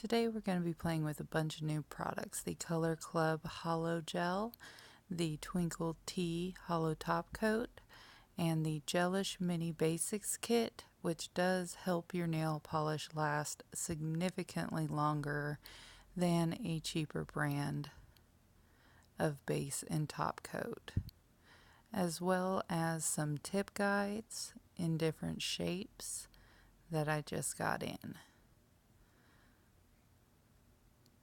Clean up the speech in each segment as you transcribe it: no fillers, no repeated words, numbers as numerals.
Today we're going to be playing with a bunch of new products. The Color Club Holo Gel, the Twinkle Tea Holo Top Coat, and the Gelish Mini Basics Kit, which does help your nail polish last significantly longer than a cheaper brand of base and top coat, as well as some tip guides in different shapes that I just got in.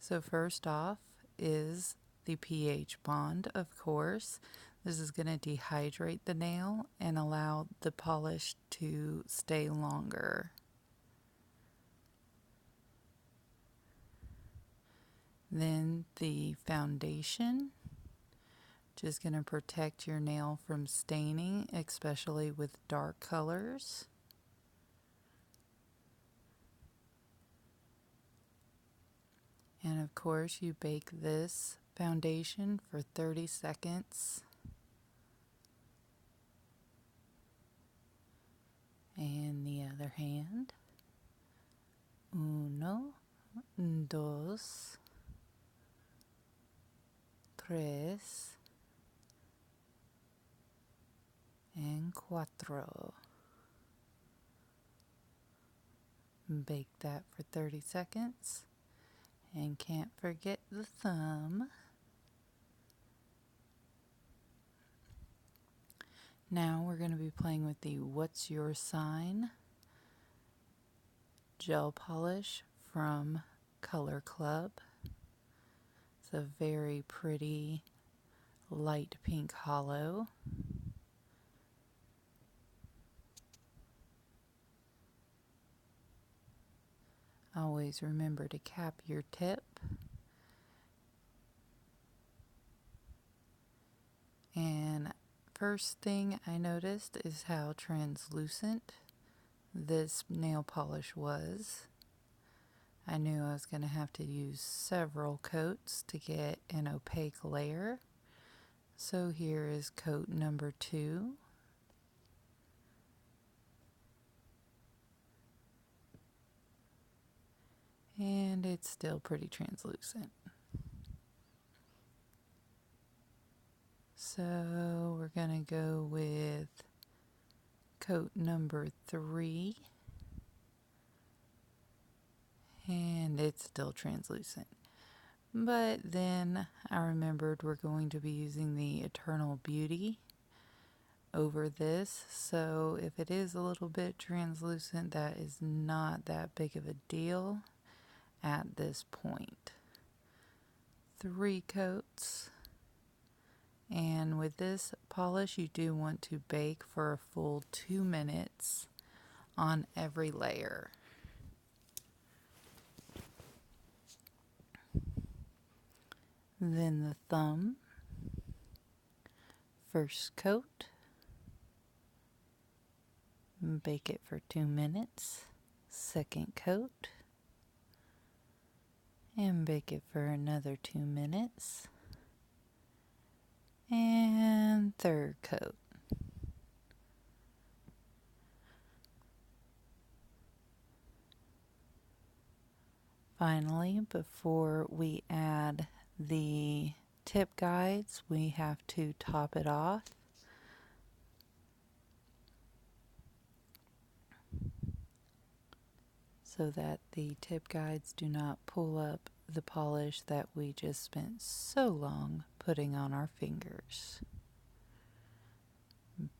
So first off is the pH bond, of course. This is going to dehydrate the nail and allow the polish to stay longer. Then the foundation, which is going to protect your nail from staining, especially with dark colors. And of course, you bake this foundation for 30 seconds. And the other hand. 1, 2, 3, and 4. Bake that for 30 seconds. And can't forget the thumb. Now we're going to be playing with the What's Your Sign gel polish from Color Club. It's a very pretty light pink holo. Always remember to cap your tip. And first thing I noticed is how translucent this nail polish was. I knew I was going to have to use several coats to get an opaque layer. So here is coat number 2. And it's still pretty translucent. So we're going to go with coat number 3. And it's still translucent. But then I remembered we're going to be using the Eternal Beauty over this. So if it is a little bit translucent, that is not that big of a deal at this point. 3 coats. And with this polish, you do want to bake for a full 2 minutes on every layer. Then the thumb. First coat. Bake it for 2 minutes. Second coat. And bake it for another 2 minutes. And third coat. Finally, before we add the tip guides, we have to top it off. So that the tip guides do not pull up the polish that we just spent so long putting on our fingers.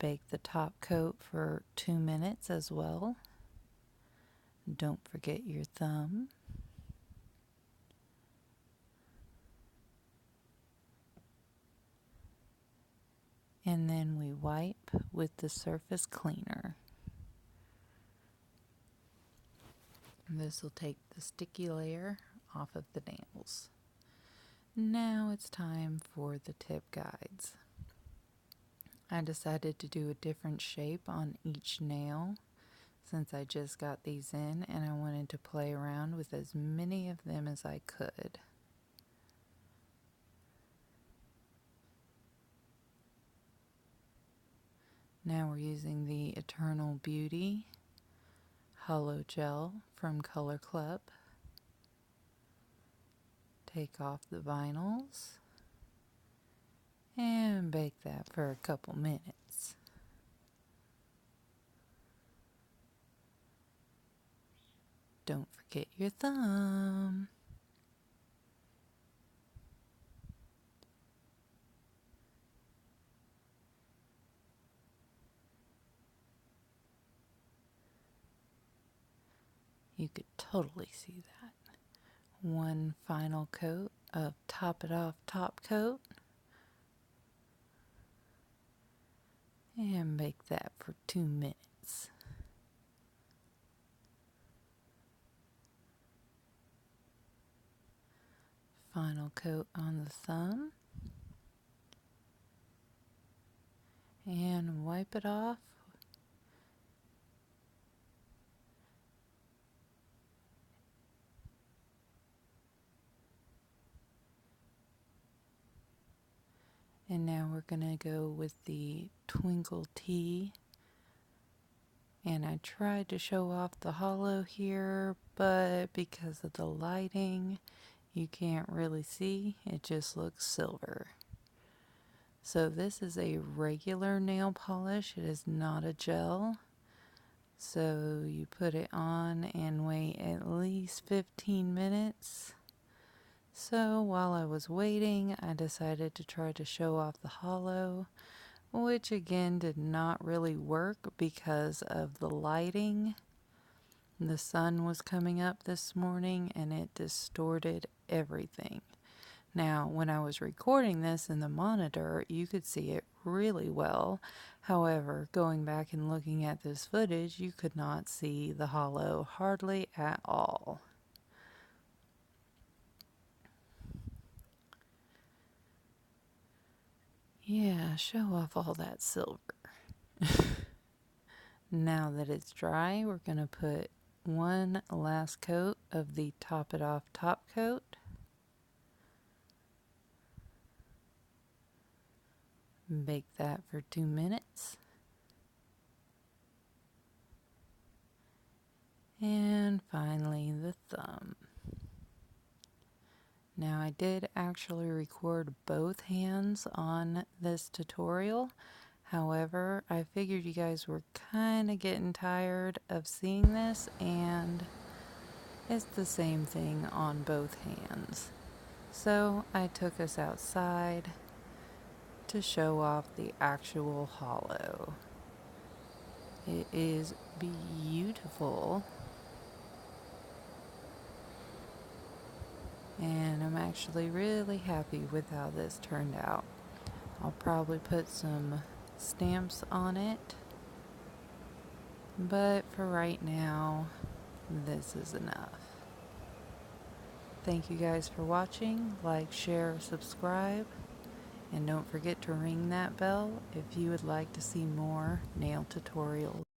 Bake the top coat for 2 minutes as well. Don't forget your thumb. And then we wipe with the surface cleaner. This will take the sticky layer off of the nails. Now it's time for the tip guides. I decided to do a different shape on each nail since I just got these in, and I wanted to play around with as many of them as I could. Now we're using the Eternal Beauty Holo Gel from Color Club. take off the vinyls and bake that for a couple minutes. Don't forget your thumb. You could totally see that. One final coat of Top It Off top coat. And bake that for 2 minutes. Final coat on the thumb. And wipe it off. And now we're going to go with the Twinkle Tea. And I tried to show off the holo here, but because of the lighting, you can't really see. It just looks silver. So this is a regular nail polish. It is not a gel. So you put it on and wait at least 15 minutes. So while I was waiting, I decided to try to show off the holo, which again did not really work because of the lighting. The sun was coming up this morning and it distorted everything. Now, when I was recording this in the monitor, you could see it really well. However, going back and looking at this footage, you could not see the holo hardly at all. Yeah, show off all that silver. Now that it's dry, we're going to put one last coat of the Top It Off top coat. Bake that for 2 minutes. And finally, the thumb. Now I did actually record both hands on this tutorial. However, I figured you guys were kind of getting tired of seeing this, and it's the same thing on both hands. So I took us outside to show off the actual holo. It is beautiful. And I'm actually really happy with how this turned out. I'll probably put some stamps on it, but for right now, this is enough. Thank you guys for watching. Like, share, subscribe, and don't forget to ring that bell if you would like to see more nail tutorials.